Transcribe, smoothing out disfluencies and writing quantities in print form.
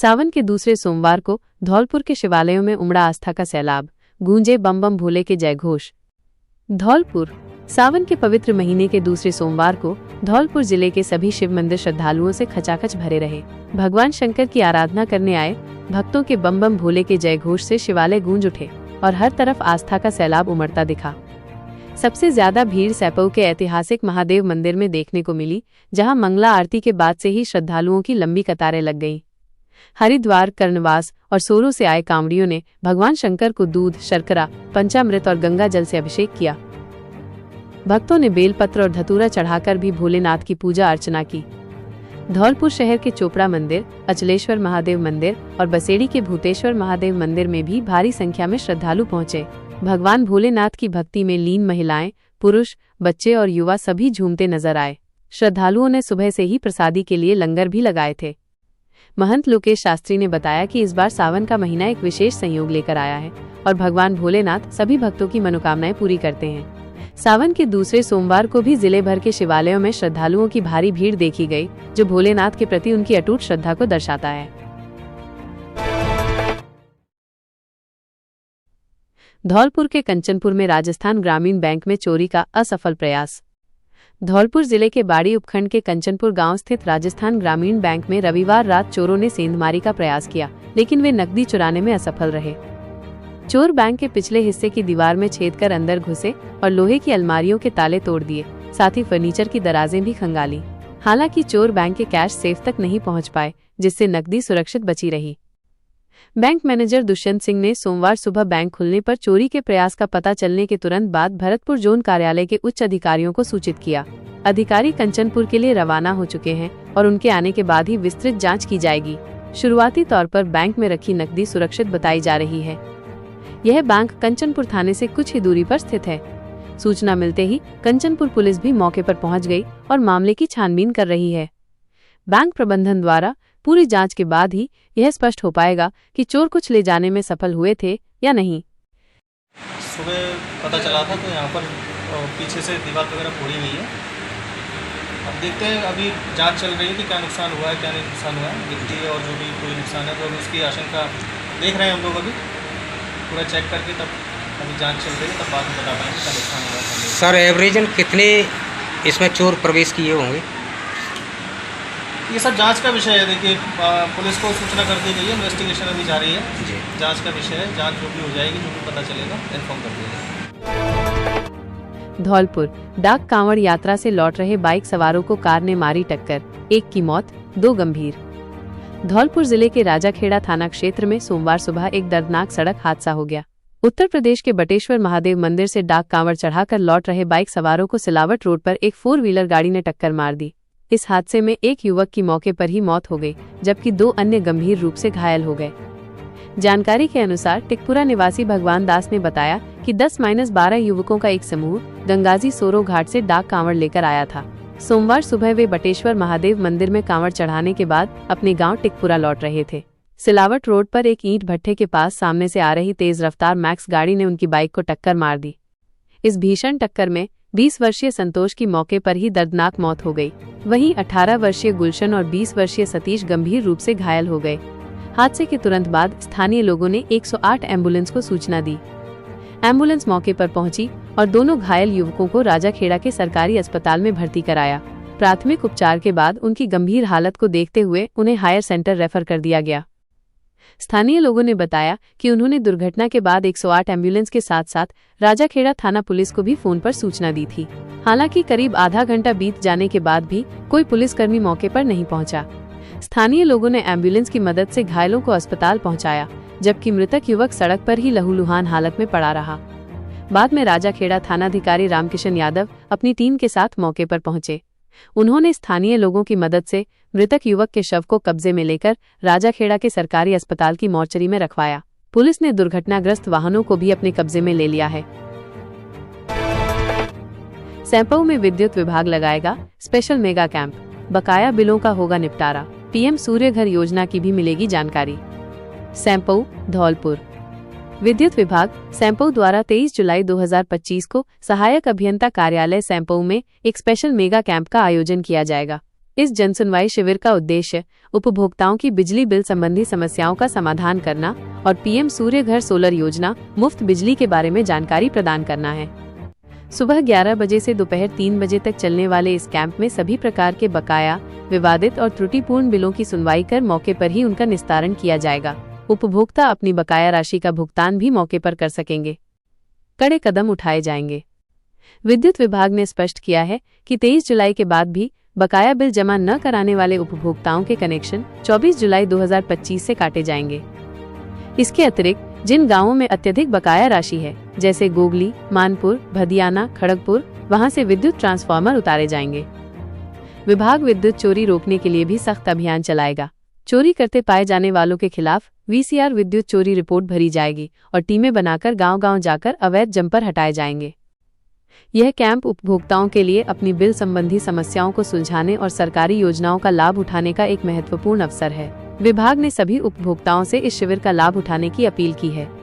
सावन के दूसरे सोमवार को धौलपुर के शिवालयों में उमड़ा आस्था का सैलाब, गूंजे बम बम भोले के जयघोष। धौलपुर सावन के पवित्र महीने के दूसरे सोमवार को धौलपुर जिले के सभी शिव मंदिर श्रद्धालुओं से खचाखच भरे रहे। भगवान शंकर की आराधना करने आए भक्तों के बम बम भोले के जयघोष से शिवालय गूंज उठे और हर तरफ आस्था का सैलाब उमड़ता दिखा। सबसे ज्यादा भीड़ सैंपऊ के ऐतिहासिक महादेव मंदिर में देखने को मिली, जहां मंगला आरती के बाद से ही श्रद्धालुओं की लंबी कतारें लग गईं। हरिद्वार, कर्णवास और सोरो से आए कांवड़ियों ने भगवान शंकर को दूध, शर्करा, पंचामृत और गंगा जल से अभिषेक किया। भक्तों ने बेलपत्र और धतूरा चढ़ाकर भी भोलेनाथ की पूजा अर्चना की। धौलपुर शहर के चोपड़ा मंदिर, अचलेश्वर महादेव मंदिर और बसेड़ी के भूतेश्वर महादेव मंदिर में भी भारी संख्या में श्रद्धालु पहुंचे। भगवान भोलेनाथ की भक्ति में लीन महिलाएं, पुरुष, बच्चे और युवा सभी झूमते नजर आए। श्रद्धालुओं ने सुबह से ही प्रसादी के लिए लंगर भी लगाए थे। महंत लोकेश शास्त्री ने बताया कि इस बार सावन का महीना एक विशेष संयोग लेकर आया है और भगवान भोलेनाथ सभी भक्तों की मनोकामनाएं पूरी करते हैं। सावन के दूसरे सोमवार को भी जिले भर के शिवालयों में श्रद्धालुओं की भारी भीड़ देखी गई, जो भोलेनाथ के प्रति उनकी अटूट श्रद्धा को दर्शाता है। धौलपुर के कंचनपुर में राजस्थान ग्रामीण बैंक में चोरी का असफल प्रयास। धौलपुर जिले के बाड़ी उपखंड के कंचनपुर गांव स्थित राजस्थान ग्रामीण बैंक में रविवार रात चोरों ने सेंधमारी का प्रयास किया, लेकिन वे नकदी चुराने में असफल रहे। चोर बैंक के पिछले हिस्से की दीवार में छेद कर अंदर घुसे और लोहे की अलमारियों के ताले तोड़ दिए, साथ ही फर्नीचर की दराजें भी खंगाली। हालांकि चोर बैंक के कैश सेफ तक नहीं पहुंच पाए, जिससे नकदी सुरक्षित बची रही। बैंक मैनेजर दुष्यंत सिंह ने सोमवार सुबह बैंक खुलने पर चोरी के प्रयास का पता चलने के तुरंत बाद भरतपुर जोन कार्यालय के उच्च अधिकारियों को सूचित किया। अधिकारी कंचनपुर के लिए रवाना हो चुके हैं और उनके आने के बाद ही विस्तृत जांच की जाएगी। शुरुआती तौर पर बैंक में रखी नकदी सुरक्षित बताई जा रही है। यह बैंक कंचनपुर थाने से कुछ ही दूरी पर स्थित है। सूचना मिलते ही कंचनपुर पुलिस भी मौके पर पहुंच गई और मामले की छानबीन कर रही है। बैंक प्रबंधन द्वारा पूरी जांच के बाद ही यह स्पष्ट हो पाएगा कि चोर कुछ ले जाने में सफल हुए थे या नहीं। सुबह पता चला था तो यहाँ पर पीछे से दीवार वगैरह फोड़ी हुई है। अब देखते हैं, अभी जांच चल रही है कि क्या नुकसान हुआ है, क्या नहीं नुकसान हुआ है। गिट्टी और जो भी कोई नुकसान है तो उसकी आशंका देख रहे हैं हम लोग। अभी पूरा चेक करके तब अभी जांच चल रही है, तब बाद में बता पाएंगे क्या नुकसान हुआ है। सर, एवरेजन कितने इसमें चोर प्रवेश किए होंगे? ये सब जांच का विषय है। देखिए, पुलिस को सूचना कर दी गई है, इन्वेस्टिगेशन अभी जारी है जी। जांच का विषय है, जांच जो भी हो जाएगी, जो भी पता चलेगा इन्फॉर्म कर दिया जाएगा। धौलपुर डाक कांवड़ यात्रा से लौट रहे बाइक सवारों को कार ने मारी टक्कर, एक की मौत, 2 गंभीर। धौलपुर जिले के राजाखेड़ा थाना क्षेत्र में सोमवार सुबह एक दर्दनाक सड़क हादसा हो गया। उत्तर प्रदेश के बटेश्वर महादेव मंदिर से डाक कांवड़ चढ़ाकर लौट रहे बाइक सवारों को सिलावट रोड पर एक 4 व्हीलर गाड़ी ने टक्कर मार दी। इस हादसे में एक युवक की मौके पर ही मौत हो गई, जबकि 2 अन्य गंभीर रूप से घायल हो गए। जानकारी के अनुसार टिकपुरा निवासी भगवान दास ने बताया कि 10-12 युवकों का एक समूह गंगाजी सोरो घाट से डाक कांवड़ लेकर आया था। सोमवार सुबह वे बटेश्वर महादेव मंदिर में कांवड़ चढ़ाने के बाद अपने गांव टिकपुरा लौट रहे थे। सिलावट रोड पर एक ईंट भट्ठे के पास सामने से आ रही तेज रफ्तार मैक्स गाड़ी ने उनकी बाइक को टक्कर मार दी। इस भीषण टक्कर में 20 वर्षीय संतोष की मौके पर ही दर्दनाक मौत हो गई। वहीं 18 वर्षीय गुलशन और 20 वर्षीय सतीश गंभीर रूप से घायल हो गए। हादसे के तुरंत बाद स्थानीय लोगों ने 108 एम्बुलेंस को सूचना दी। एम्बुलेंस मौके पर पहुंची और दोनों घायल युवकों को राजाखेड़ा के सरकारी अस्पताल में भर्ती कराया। प्राथमिक उपचार के बाद उनकी गंभीर हालत को देखते हुए उन्हें हायर सेंटर रेफर कर दिया गया। स्थानीय लोगों ने बताया कि उन्होंने दुर्घटना के बाद 108 एम्बुलेंस के साथ साथ राजाखेड़ा थाना पुलिस को भी फोन पर सूचना दी थी। हालांकि करीब आधा घंटा बीत जाने के बाद भी कोई पुलिसकर्मी मौके पर नहीं पहुंचा। स्थानीय लोगों ने एम्बुलेंस की मदद से घायलों को अस्पताल पहुंचाया, जबकि मृतक युवक सड़क पर ही लहूलुहान हालत में पड़ा रहा। बाद में राजाखेड़ा थानाधिकारी रामकिशन यादव अपनी टीम के साथ मौके पर पहुंचे। उन्होंने स्थानीय लोगों की मदद से मृतक युवक के शव को कब्जे में लेकर राजाखेड़ा के सरकारी अस्पताल की मोर्चरी में रखवाया। पुलिस ने दुर्घटनाग्रस्त वाहनों को भी अपने कब्जे में ले लिया है। सैंपऊ में विद्युत विभाग लगाएगा स्पेशल मेगा कैंप, बकाया बिलों का होगा निपटारा। पीएम सूर्य घर योजना की भी मिलेगी जानकारी। सैंपऊ, धौलपुर। विद्युत विभाग सैंपऊ द्वारा 23 जुलाई 2025 को सहायक अभियंता कार्यालय सैंपऊ में एक स्पेशल मेगा कैंप का आयोजन किया जाएगा। इस जनसुनवाई शिविर का उद्देश्य उपभोक्ताओं की बिजली बिल संबंधी समस्याओं का समाधान करना और पीएम सूर्य घर सोलर योजना मुफ्त बिजली के बारे में जानकारी प्रदान करना है। सुबह 11 बजे से दोपहर 3 बजे तक चलने वाले इस कैंप में सभी प्रकार के बकाया, विवादित और त्रुटिपूर्ण बिलों की सुनवाई कर मौके पर ही उनका निस्तारण किया जाएगा। उपभोक्ता अपनी बकाया राशि का भुगतान भी मौके पर कर सकेंगे। कड़े कदम उठाए जाएंगे। विद्युत विभाग ने स्पष्ट किया है कि 23 जुलाई के बाद भी बकाया बिल जमा न कराने वाले उपभोक्ताओं के कनेक्शन 24 जुलाई 2025 से काटे जाएंगे। इसके अतिरिक्त जिन गांवों में अत्यधिक बकाया राशि है, जैसे गोगली, मानपुर, भदियाना, खड़गपुर, वहां से विद्युत ट्रांसफार्मर उतारे जाएंगे। विभाग विद्युत चोरी रोकने के लिए भी सख्त अभियान चलाएगा। चोरी करते पाए जाने वालों के खिलाफ वीसीआर विद्युत चोरी रिपोर्ट भरी जाएगी और टीमें बनाकर गांव-गांव जाकर अवैध जंपर हटाए जाएंगे। यह कैंप उपभोक्ताओं के लिए अपनी बिल संबंधी समस्याओं को सुलझाने और सरकारी योजनाओं का लाभ उठाने का एक महत्वपूर्ण अवसर है। विभाग ने सभी उपभोक्ताओं से इस शिविर का लाभ उठाने की अपील की है।